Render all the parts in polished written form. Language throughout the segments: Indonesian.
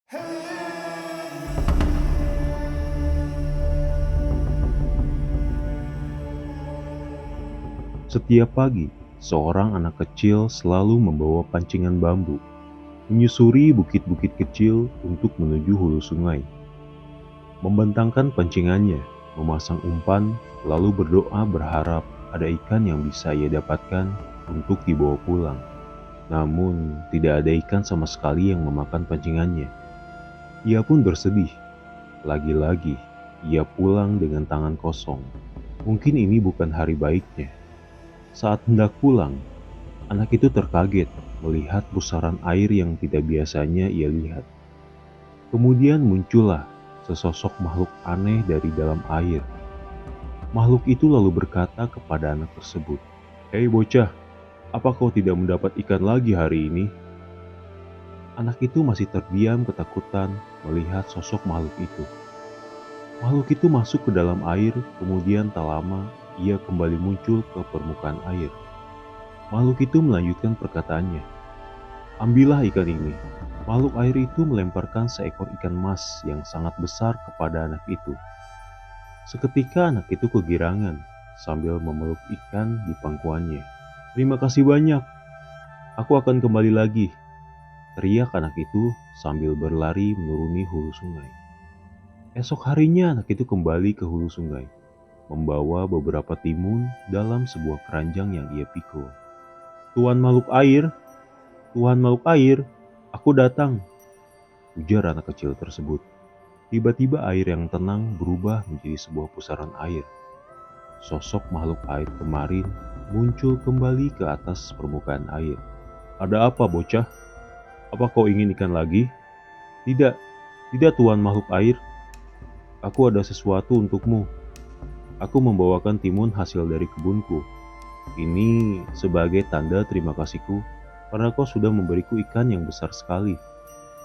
Setiap pagi, seorang anak kecil selalu membawa pancingan bambu, menyusuri bukit-bukit kecil untuk menuju hulu sungai. Membentangkan pancingannya, memasang umpan, lalu berdoa berharap ada ikan yang bisa ia dapatkan untuk dibawa pulang. Namun, tidak ada ikan sama sekali yang memakan pancingannya. Ia pun bersedih. Lagi-lagi, ia pulang dengan tangan kosong. Mungkin ini bukan hari baiknya. Saat hendak pulang, anak itu terkaget melihat pusaran air yang tidak biasanya ia lihat. Kemudian muncullah sesosok makhluk aneh dari dalam air. Makhluk itu lalu berkata kepada anak tersebut, "Hei bocah, apa kau tidak mendapat ikan lagi hari ini?" Anak itu masih terdiam ketakutan melihat sosok makhluk itu. Makhluk itu masuk ke dalam air, kemudian tak lama ia kembali muncul ke permukaan air. Makhluk itu melanjutkan perkataannya, "Ambillah ikan ini." Makhluk air itu melemparkan seekor ikan mas yang sangat besar kepada anak itu. Seketika anak itu kegirangan sambil memeluk ikan di pangkuannya. "Terima kasih banyak, aku akan kembali lagi," teriak anak itu sambil berlari menuruni hulu sungai. Esok harinya anak itu kembali ke hulu sungai, membawa beberapa timun dalam sebuah keranjang yang ia pikul. "Tuan makhluk air, Tuhan makhluk air, aku datang," ujar anak kecil tersebut. Tiba-tiba air yang tenang berubah menjadi sebuah pusaran air. Sosok makhluk air kemarin muncul kembali ke atas permukaan air. "Ada apa, bocah? Apa kau ingin ikan lagi?" "Tidak, tidak Tuan makhluk air. Aku ada sesuatu untukmu. Aku membawakan timun hasil dari kebunku. Ini sebagai tanda terima kasihku karena kau sudah memberiku ikan yang besar sekali."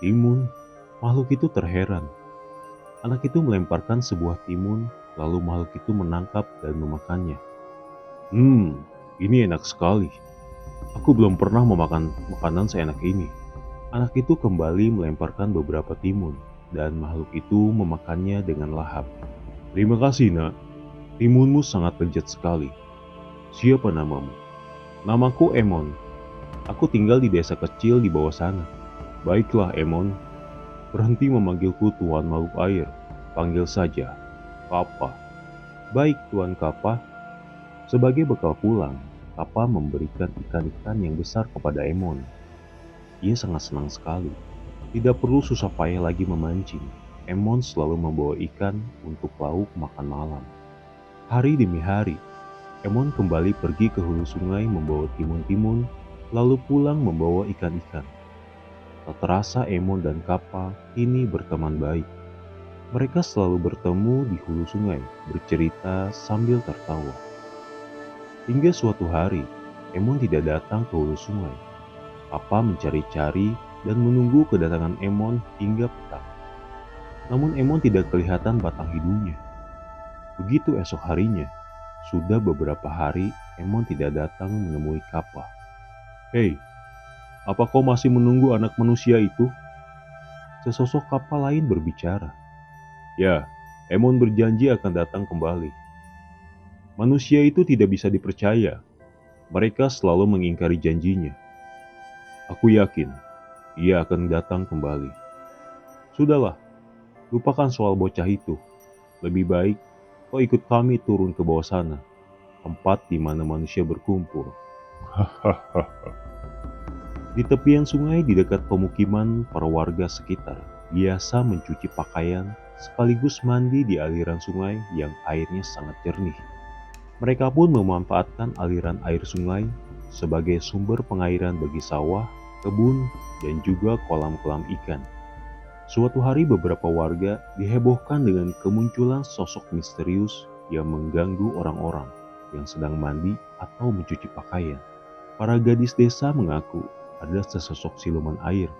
"Timun?" Makhluk itu terheran. Anak itu melemparkan sebuah timun, lalu makhluk itu menangkap dan memakannya. Ini enak sekali. Aku belum pernah memakan makanan seenak ini." Anak itu kembali melemparkan beberapa timun, dan makhluk itu memakannya dengan lahap. "Terima kasih, nak. Timunmu sangat lezat sekali. Siapa namamu?" "Namaku Emon. Aku tinggal di desa kecil di bawah sana." "Baiklah, Emon. Berhenti memanggilku Tuan Makhluk Air. Panggil saja Kappa." "Baik, Tuan Kappa." Sebagai bekal pulang, Kappa memberikan ikan-ikan yang besar kepada Emon. Ia sangat senang sekali. Tidak perlu susah payah lagi memancing. Emon selalu membawa ikan untuk lauk makan malam. Hari demi hari, Emon kembali pergi ke hulu sungai membawa timun-timun, lalu pulang membawa ikan-ikan. Tak terasa Emon dan Kappa kini berteman baik. Mereka selalu bertemu di hulu sungai, bercerita sambil tertawa. Hingga suatu hari, Emon tidak datang ke hulu sungai. Kappa mencari-cari dan menunggu kedatangan Emon hingga petang. Namun Emon tidak kelihatan batang hidungnya. Begitu esok harinya, sudah beberapa hari Emon tidak datang menemui Kappa. "Hei, apa kau masih menunggu anak manusia itu?" Sesosok Kappa lain berbicara. "Ya, Emon berjanji akan datang kembali." "Manusia itu tidak bisa dipercaya. Mereka selalu mengingkari janjinya. Aku yakin ia akan datang kembali." "Sudahlah, lupakan soal bocah itu. Lebih baik kau ikut kami turun ke bawah sana, tempat di mana manusia berkumpul." Di tepian sungai di dekat pemukiman, para warga sekitar biasa mencuci pakaian sekaligus mandi di aliran sungai yang airnya sangat jernih. Mereka pun memanfaatkan aliran air sungai sebagai sumber pengairan bagi sawah, kebun, dan juga kolam-kolam ikan. Suatu hari beberapa warga dihebohkan dengan kemunculan sosok misterius yang mengganggu orang-orang yang sedang mandi atau mencuci pakaian. Para gadis desa mengaku ada sesosok siluman air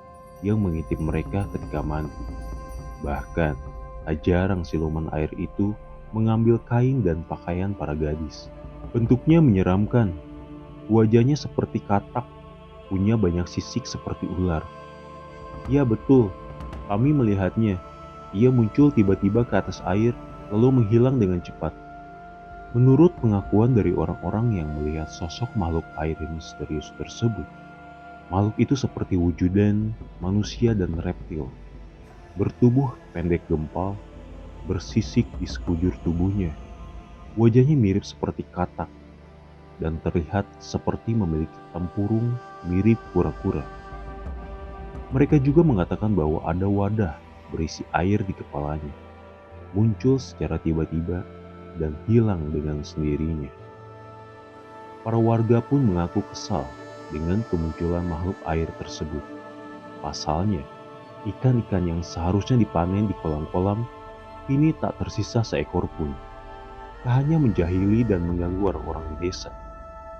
yang mengintip mereka ketika mandi. Bahkan, tak jarang siluman air itu mengambil kain dan pakaian para gadis. Bentuknya menyeramkan, wajahnya seperti katak, punya banyak sisik seperti ular. Ya betul, Kami melihatnya. Ia muncul tiba-tiba ke atas air, lalu menghilang dengan cepat. Menurut pengakuan dari orang-orang yang melihat sosok makhluk air yang misterius tersebut, makhluk itu seperti wujudan manusia dan reptil. Bertubuh pendek gempal, bersisik di sekujur tubuhnya. Wajahnya mirip seperti katak dan terlihat seperti memiliki tempurung mirip kura-kura. Mereka juga mengatakan bahwa ada wadah berisi air di kepalanya, muncul secara tiba-tiba dan hilang dengan sendirinya. Para warga pun mengaku kesal dengan kemunculan makhluk air tersebut. Pasalnya, ikan-ikan yang seharusnya dipanen di kolam-kolam kini tak tersisa seekor pun. Tak hanya menjahili dan mengganggu orang-orang di desa,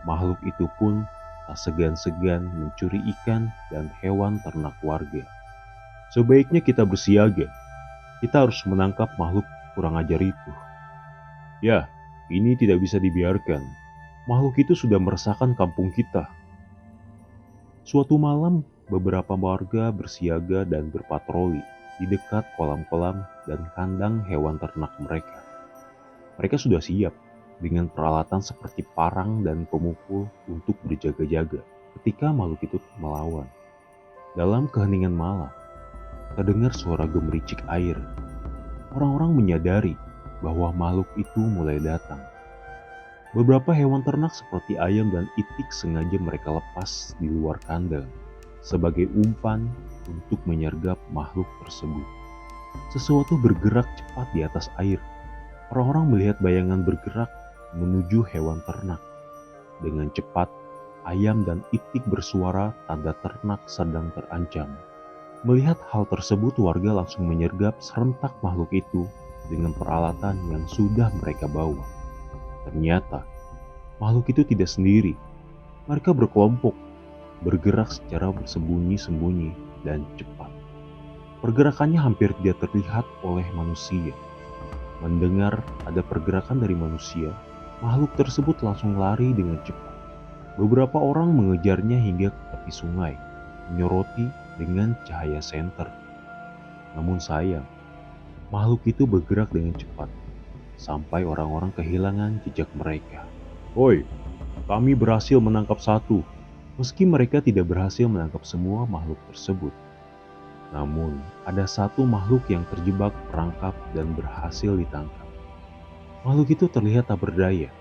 makhluk itu pun tak segan-segan mencuri ikan dan hewan ternak warga. Sebaiknya kita bersiaga. Kita harus menangkap makhluk kurang ajar itu. Ya, ini tidak bisa dibiarkan. Makhluk itu sudah meresahkan kampung kita. Suatu malam, beberapa warga bersiaga dan berpatroli di dekat kolam-kolam dan kandang hewan ternak mereka. Mereka sudah siap dengan peralatan seperti parang dan pemukul untuk berjaga-jaga ketika makhluk itu melawan. Dalam keheningan malam, terdengar suara gemericik air. Orang-orang menyadari bahwa makhluk itu mulai datang. Beberapa hewan ternak seperti ayam dan itik sengaja mereka lepas di luar kandang sebagai umpan untuk menyergap makhluk tersebut. Sesuatu bergerak cepat di atas air. Orang-orang melihat bayangan bergerak menuju hewan ternak. Dengan cepat, ayam dan itik bersuara tanda ternak sedang terancam. Melihat hal tersebut, warga langsung menyergap serentak makhluk itu dengan peralatan yang sudah mereka bawa. Ternyata, makhluk itu tidak sendiri. Mereka berkelompok, bergerak secara bersembunyi-sembunyi dan cepat. Pergerakannya hampir tidak terlihat oleh manusia. Mendengar ada pergerakan dari manusia, makhluk tersebut langsung lari dengan cepat. Beberapa orang mengejarnya hingga ke tepi sungai, menyoroti dengan cahaya senter. Namun sayang, makhluk itu bergerak dengan cepat, sampai orang-orang kehilangan jejak mereka. Oi, kami berhasil menangkap satu, meski mereka tidak berhasil menangkap semua makhluk tersebut. Namun, ada satu makhluk yang terjebak perangkap dan berhasil ditangkap. Makhluk itu terlihat tak berdaya.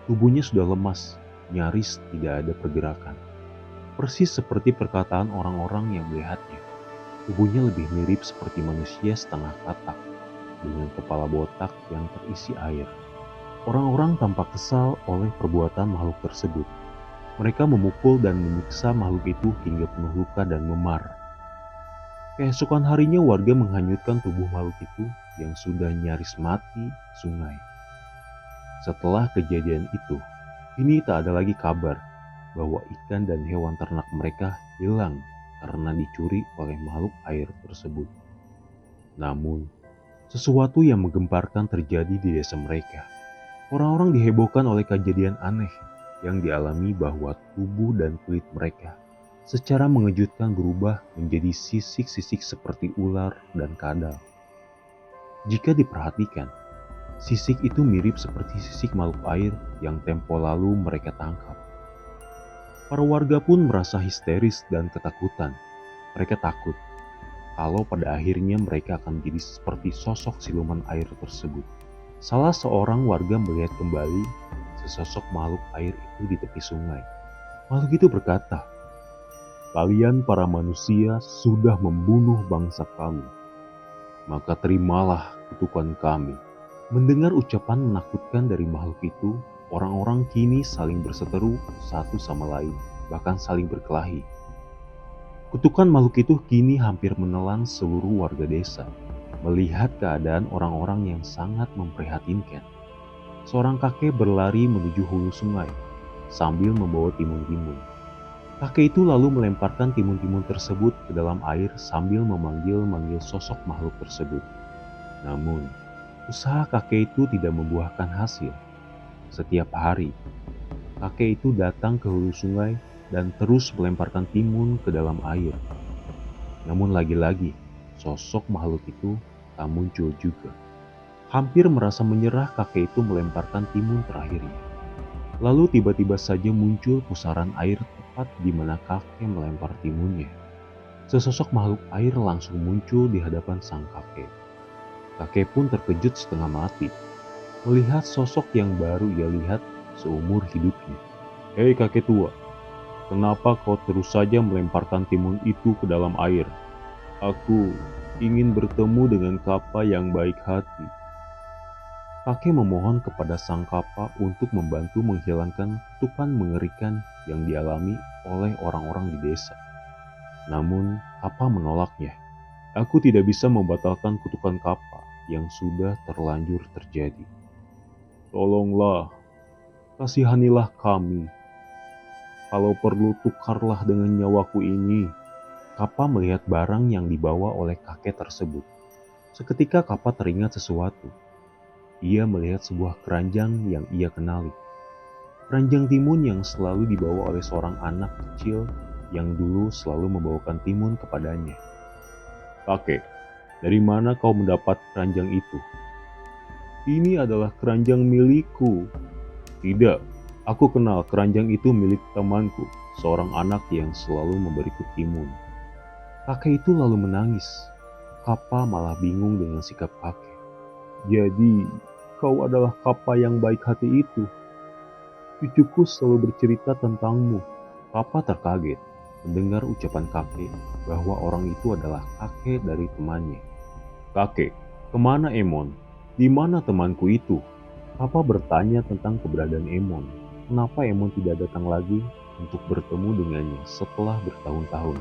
Tubuhnya sudah lemas, nyaris tidak ada pergerakan. Persis seperti perkataan orang-orang yang melihatnya. Tubuhnya lebih mirip seperti manusia setengah katak, dengan kepala botak yang terisi air. Orang-orang tampak kesal oleh perbuatan makhluk tersebut. Mereka memukul dan menyiksa makhluk itu hingga penuh luka dan memar. Keesokan harinya warga menghanyutkan tubuh makhluk itu yang sudah nyaris mati sungai. Setelah kejadian itu, kini tak ada lagi kabar bahwa ikan dan hewan ternak mereka hilang karena dicuri oleh makhluk air tersebut. Namun, sesuatu yang menggemparkan terjadi di desa mereka. Orang-orang dihebohkan oleh kejadian aneh yang dialami bahwa tubuh dan kulit mereka secara mengejutkan berubah menjadi sisik-sisik seperti ular dan kadal. Jika diperhatikan, sisik itu mirip seperti sisik makhluk air yang tempo lalu mereka tangkap. Para warga pun merasa histeris dan ketakutan. Mereka takut kalau pada akhirnya mereka akan menjadi seperti sosok siluman air tersebut. Salah seorang warga melihat kembali sesosok makhluk air itu di tepi sungai. Makhluk itu berkata, "Kalian para manusia sudah membunuh bangsa kami, maka terimalah kutukan kami." Mendengar ucapan menakutkan dari makhluk itu, orang-orang kini saling berseteru satu sama lain, bahkan saling berkelahi. Kutukan makhluk itu kini hampir menelan seluruh warga desa. Melihat keadaan orang-orang yang sangat memprihatinkan, seorang kakek berlari menuju hulu sungai sambil membawa timun-timun. Kakek itu lalu melemparkan timun-timun tersebut ke dalam air sambil memanggil-manggil sosok makhluk tersebut. Namun, usaha kakek itu tidak membuahkan hasil. Setiap hari, kakek itu datang ke hulu sungai dan terus melemparkan timun ke dalam air. Namun lagi-lagi, sosok makhluk itu tak muncul juga. Hampir merasa menyerah, kakek itu melemparkan timun terakhirnya. Lalu tiba-tiba saja muncul pusaran air tepat di mana kakek melempar timunnya. Sesosok makhluk air langsung muncul di hadapan sang kakek. Kakek pun terkejut setengah mati melihat sosok yang baru ia lihat seumur hidupnya. "Hei kakek tua, kenapa kau terus saja melemparkan timun itu ke dalam air? Aku ingin bertemu dengan Kapa yang baik hati." Kakek memohon kepada sang Kapa untuk membantu menghilangkan kutukan mengerikan yang dialami oleh orang-orang di desa. Namun Kapa menolaknya. "Aku tidak bisa membatalkan kutukan Kapa yang sudah terlanjur terjadi. Tolonglah, kasihanilah kami. Kalau perlu tukarlah dengan nyawaku ini." Kapa melihat barang yang dibawa oleh kakek tersebut. Seketika Kapa teringat sesuatu. Ia melihat sebuah keranjang yang ia kenali. Keranjang timun yang selalu dibawa oleh seorang anak kecil yang dulu selalu membawakan timun kepadanya. "Kakek, dari mana kau mendapat keranjang itu?" "Ini adalah keranjang milikku." "Tidak, aku kenal keranjang itu milik temanku, seorang anak yang selalu memberiku timun." Kakek itu lalu menangis. Kapa malah bingung dengan sikap kakek. "Jadi, kau adalah Kapa yang baik hati itu. Cucuku selalu bercerita tentangmu." Kapa terkaget mendengar ucapan kakek bahwa orang itu adalah kakek dari temannya. "Kakek, kemana Emon? Di mana temanku itu?" Kapa bertanya tentang keberadaan Emon. Kenapa Emon tidak datang lagi untuk bertemu dengannya setelah bertahun-tahun?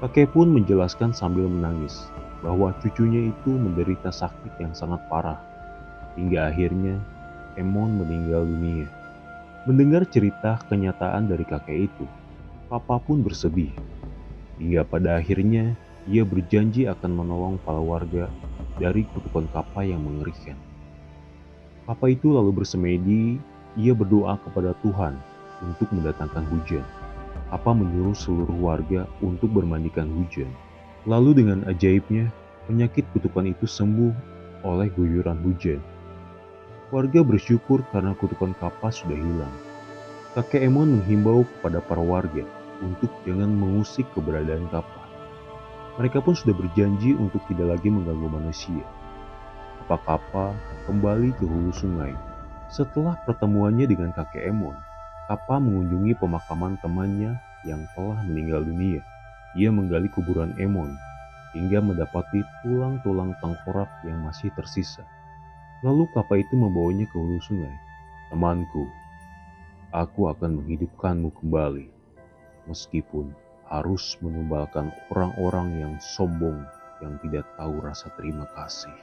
Kakek pun menjelaskan sambil menangis bahwa cucunya itu menderita sakit yang sangat parah, hingga akhirnya Emon meninggal dunia. Mendengar cerita kenyataan dari kakek itu, Papa pun bersedih, hingga pada akhirnya ia berjanji akan menolong para warga dari kutukan Kapa yang mengerikan. Papa itu lalu bersemedi, ia berdoa kepada Tuhan untuk mendatangkan hujan. Papa menyuruh seluruh warga untuk bermandikan hujan. Lalu dengan ajaibnya, penyakit kutukan itu sembuh oleh guyuran hujan. Warga bersyukur karena kutukan Kapa sudah hilang. Kakek Emon menghimbau kepada para warga untuk jangan mengusik keberadaan Kapa. Mereka pun sudah berjanji untuk tidak lagi mengganggu manusia. Kapa kembali ke hulu sungai. Setelah pertemuannya dengan kakek Emon, Kapa mengunjungi pemakaman temannya yang telah meninggal dunia. Ia menggali kuburan Emon hingga mendapati tulang-tulang tengkorak yang masih tersisa. Lalu Kapa itu membawanya ke hulu sungai. "Temanku, aku akan menghidupkanmu kembali, meskipun harus menumbalkan orang-orang yang sombong yang tidak tahu rasa terima kasih."